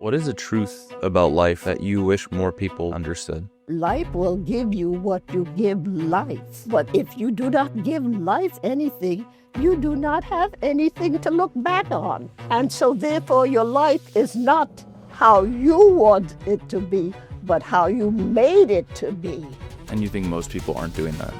What is the truth about life that you wish more people understood? Life will give you what you give life. But if you do not give life anything, you do not have anything to look back on. And so therefore your life is not how you want it to be, but how you made it to be. And you think most people aren't doing that?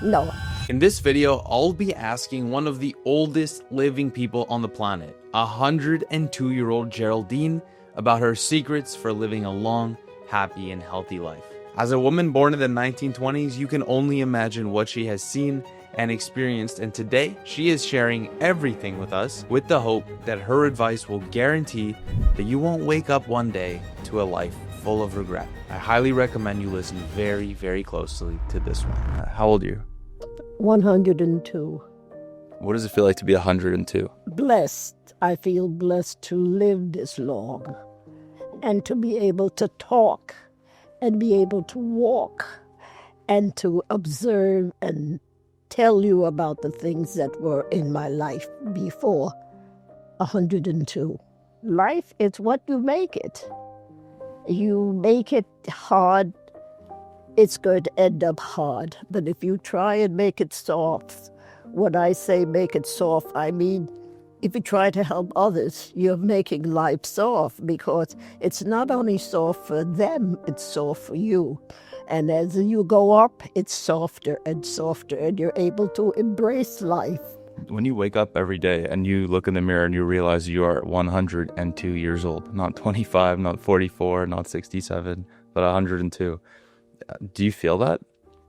No. In this video, I'll be asking one of the oldest living people on the planet, 102-year-old Geraldine, about her secrets for living a long, happy, and healthy life. As a woman born in the 1920s, you can only imagine what she has seen and experienced, and today she is sharing everything with us with the hope that her advice will guarantee that you won't wake up one day to a life full of regret. I highly recommend you listen very, very closely to this one. How old are you? 102. What does it feel like to be 102? Blessed. I feel blessed to live this long and to be able to talk and be able to walk and to observe and tell you about the things that were in my life before 102. Life is what you make it. You make it hard, it's going to end up hard. But if you try and make it soft, when I say make it soft, I mean if you try to help others, you're making life soft, because it's not only soft for them, it's soft for you. And as you go up, it's softer and softer, and you're able to embrace life. When you wake up every day and you look in the mirror and you realize you are 102 years old, not 25, not 44, not 67, but 102, do you feel that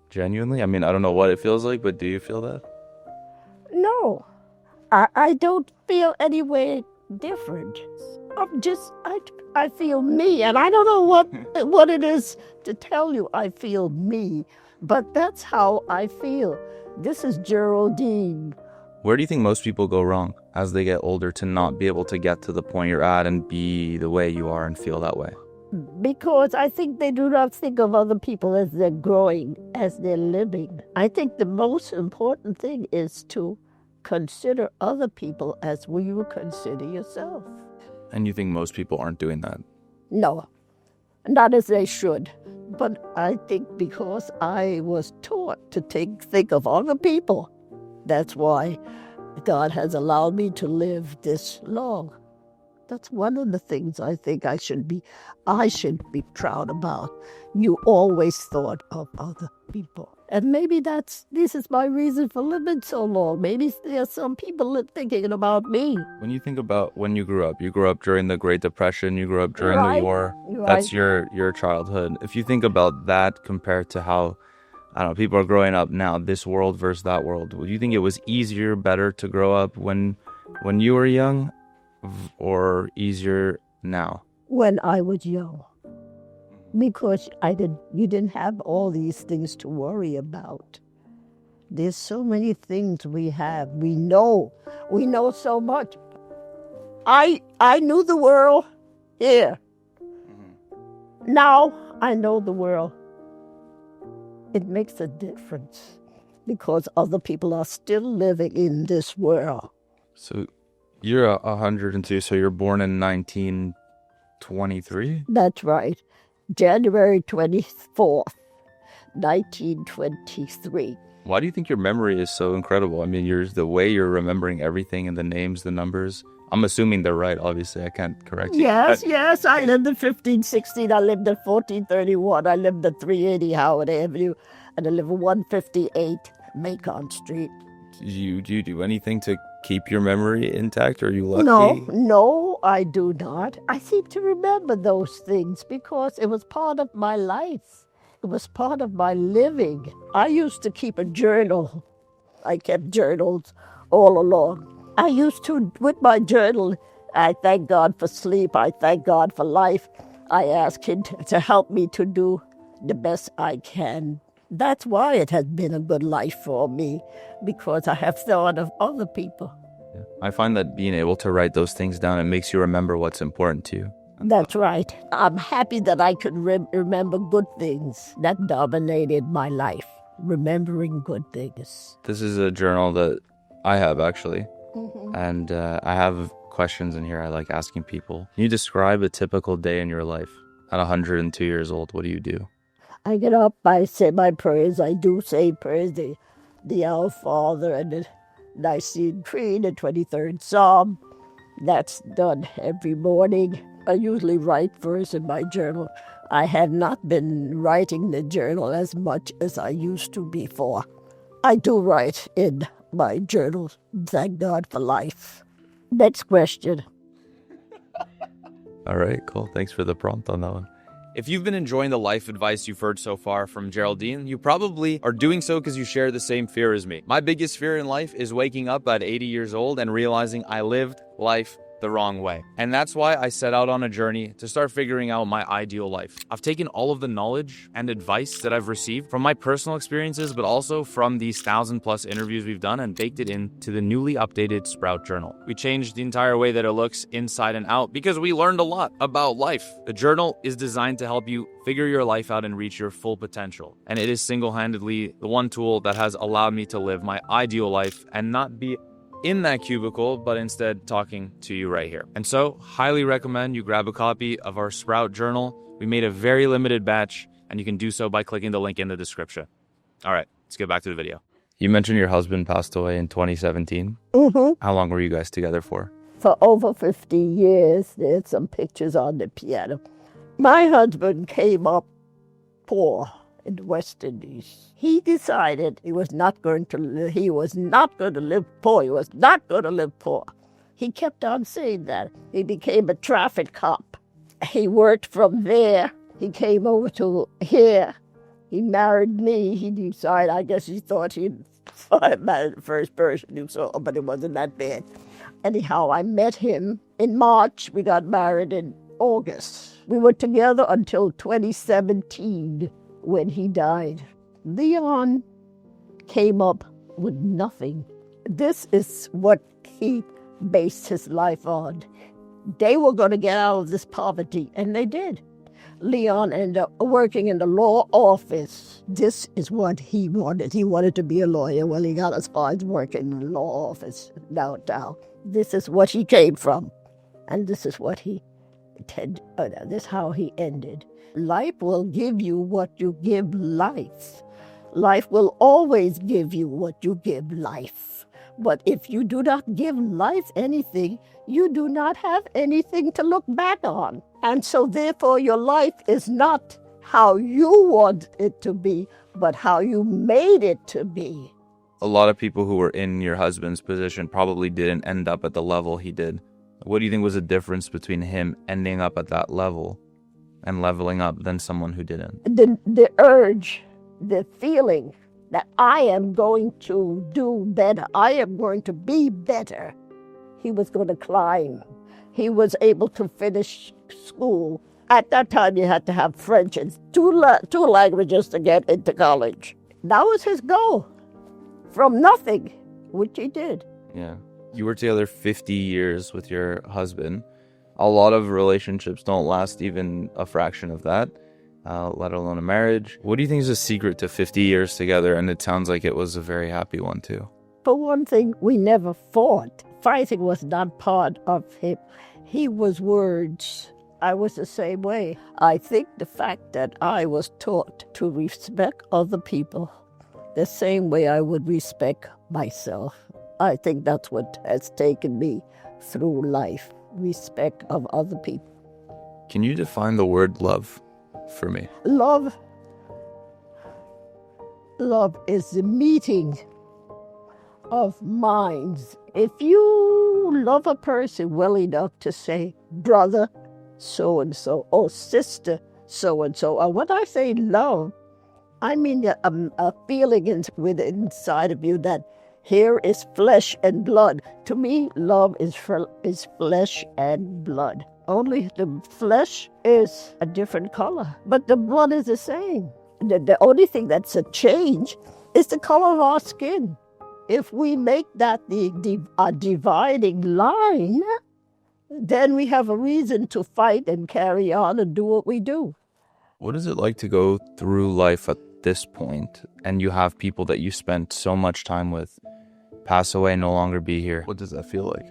genuinely? I mean, I don't know what it feels like, but do you feel that? No, I don't feel any way different. I feel me, and I don't know what it is to tell you I feel me, but that's how I feel. This is Geraldine. Where do you think most people go wrong as they get older to not be able to get to the point you're at and be the way you are and feel that way? Because I think they do not think of other people as they're growing, as they're living. I think the most important thing is to consider other people as you would consider yourself. And you think most people aren't doing that? No, not as they should. But I think because I was taught to think of other people, that's why God has allowed me to live this long. That's one of the things I think I should be proud about. You always thought of other people. And maybe this is my reason for living so long. Maybe there's some people thinking about me. When you think about when you grew up during the Great Depression, you grew up during the war. Right. That's your childhood. If you think about that compared to how, I don't know, people are growing up now, this world versus that world, would you think it was easier, better to grow up when you were young, or easier now? When I was young. Because you didn't have all these things to worry about. There's so many things we have. We know so much. I knew the world here. Now I know the world. It makes a difference because other people are still living in this world. So you're 102, so you're born in 1923? That's right. January 24th, 1923. Why do you think your memory is so incredible? I mean, the way you're remembering everything and the names, the numbers. I'm assuming they're right, obviously. I can't correct you. Yes. I lived in 1516. I lived in 1431. I lived at 380 Howard Avenue. And I live at 158 Macon Street. Do you do anything to keep your memory intact, or are you lucky? No, I do not. I seem to remember those things because it was part of my life. It was part of my living. I used to keep a journal. I kept journals all along. I used to, with my journal, I thank God for sleep. I thank God for life. I ask Him to help me to do the best I can. That's why it has been a good life for me, because I have thought of other people. Yeah. I find that being able to write those things down, it makes you remember what's important to you. That's right. I'm happy that I could remember good things. That dominated my life, remembering good things. This is a journal that I have, actually. And I have questions in here I like asking people. Can you describe a typical day in your life at 102 years old? What do you do? I get up, I say my prayers. I do say prayers, the Our Father and the Nicene Creed, the 23rd Psalm. That's done every morning. I usually write verse in my journal. I have not been writing the journal as much as I used to before. I do write in my journal, thank God for life. Next question. All right, cool. Thanks for the prompt on that one. If you've been enjoying the life advice you've heard so far from Geraldine, you probably are doing so because you share the same fear as me. My biggest fear in life is waking up at 80 years old and realizing I lived life the wrong way. And that's why I set out on a journey to start figuring out my ideal life. I've taken all of the knowledge and advice that I've received from my personal experiences, but also from these 1,000+ interviews we've done, and baked it into the newly updated Sprouht journal. We changed the entire way that it looks inside and out because we learned a lot about life. The journal is designed to help you figure your life out and reach your full potential. And it is single-handedly the one tool that has allowed me to live my ideal life and not be in that cubicle, but instead talking to you right here. And so, highly recommend you grab a copy of our Sprouht journal. We made a very limited batch, and you can do so by clicking the link in the description. All right, let's get back to the video. You mentioned your husband passed away in 2017. Mm-hmm. How long were you guys together for? For over 50 years. There's some pictures on the piano. My husband came up poor in the West Indies. He decided he was not going to live poor. He was not going to live poor. He kept on saying that. He became a traffic cop. He worked from there. He came over to here. He married me. He decided, I guess he thought he'd married the first person he saw, but it wasn't that bad. Anyhow, I met him in March. We got married in August. We were together until 2017. When he died. Leon came up with nothing. This is what he based his life on. They were going to get out of this poverty, and they did. Leon ended up working in the law office. This is what he wanted. He wanted to be a lawyer. Well, he got as far as working in the law office downtown. This is what he came from, and this is what this is how he ended. Life will give you what you give life. Life will always give you what you give life. But if you do not give life anything, you do not have anything to look back on. And so therefore your life is not how you want it to be, but how you made it to be. A lot of people who were in your husband's position probably didn't end up at the level he did. What do you think was the difference between him ending up at that level and leveling up than someone who didn't? The urge, the feeling that I am going to do better, I am going to be better. He was going to climb. He was able to finish school. At that time, you had to have French and two languages to get into college. That was his goal, from nothing, which he did. Yeah. You were together 50 years with your husband. A lot of relationships don't last even a fraction of that, let alone a marriage. What do you think is the secret to 50 years together? And it sounds like it was a very happy one, too. For one thing, we never fought. Fighting was not part of him. He was words. I was the same way. I think the fact that I was taught to respect other people the same way I would respect myself. I think that's what has taken me through life. Respect of other people. Can you define the word love for me? Love is the meeting of minds. If you love a person well enough to say, brother so-and-so, or sister so-and-so, or when I say love, I mean a feeling inside of you that here is flesh and blood. To me, love is flesh and blood. Only the flesh is a different color, but the blood is the same. The only thing that's a change is the color of our skin. If we make that a dividing line, then we have a reason to fight and carry on and do what we do. What is it like to go through life at this point and you have people that you spent so much time with pass away, no longer be here? What does that feel like?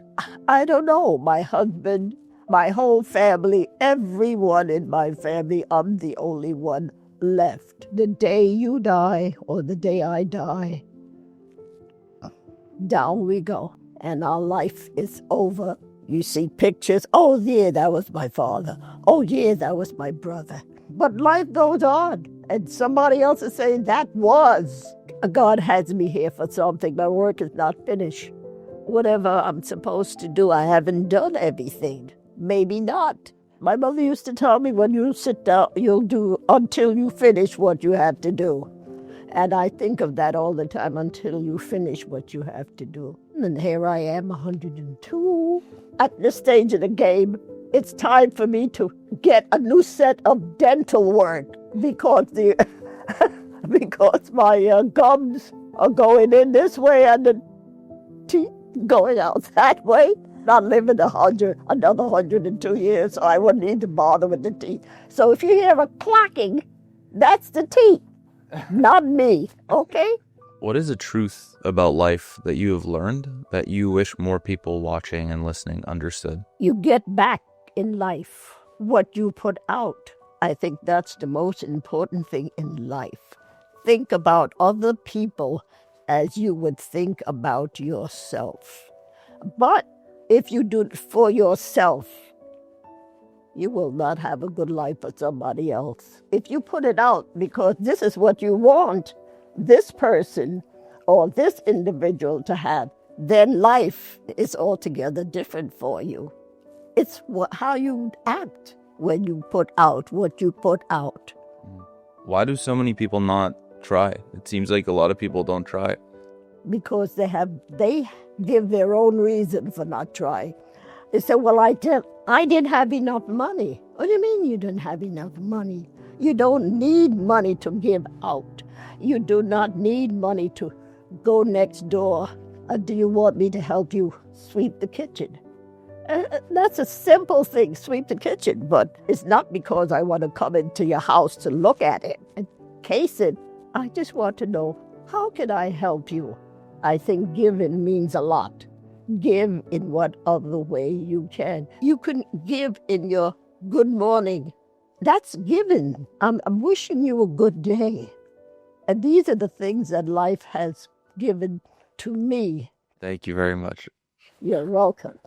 I don't know. My husband, my whole family, everyone in my family, I'm the only one left. The day you die or the day I die, down we go. And our life is over. You see pictures. Oh, yeah, that was my father. Oh, yeah, that was my brother. But life goes on. And somebody else is saying, that was. God has me here for something. My work is not finished. Whatever I'm supposed to do, I haven't done everything. Maybe not. My mother used to tell me, when you sit down, you'll do until you finish what you have to do. And I think of that all the time, until you finish what you have to do. And here I am, 102. At this stage of the game, it's time for me to get a new set of dental work because because my gums are going in this way and the teeth going out that way. I'm living another 102 years, so I wouldn't need to bother with the teeth. So if you hear a clacking, that's the teeth, not me, okay? What is a truth about life that you have learned that you wish more people watching and listening understood? You get back in life what you put out. I think that's the most important thing in life. Think about other people as you would think about yourself. But if you do it for yourself, you will not have a good life for somebody else. If you put it out because this is what you want this person or this individual to have, then life is altogether different for you. It's how you act when you put out what you put out. Why do so many people not try? It seems like a lot of people don't try. Because they give their own reason for not trying. They say, well, I didn't have enough money. What do you mean you didn't have enough money? You don't need money to give out. You do not need money to go next door. Do you want me to help you sweep the kitchen? That's a simple thing, sweep the kitchen, but it's not because I want to come into your house to look at it and case it. I just want to know, how can I help you? I think giving means a lot. Give in what other way you can. You can give in your good morning. That's giving. I'm wishing you a good day. And these are the things that life has given to me. Thank you very much. You're welcome.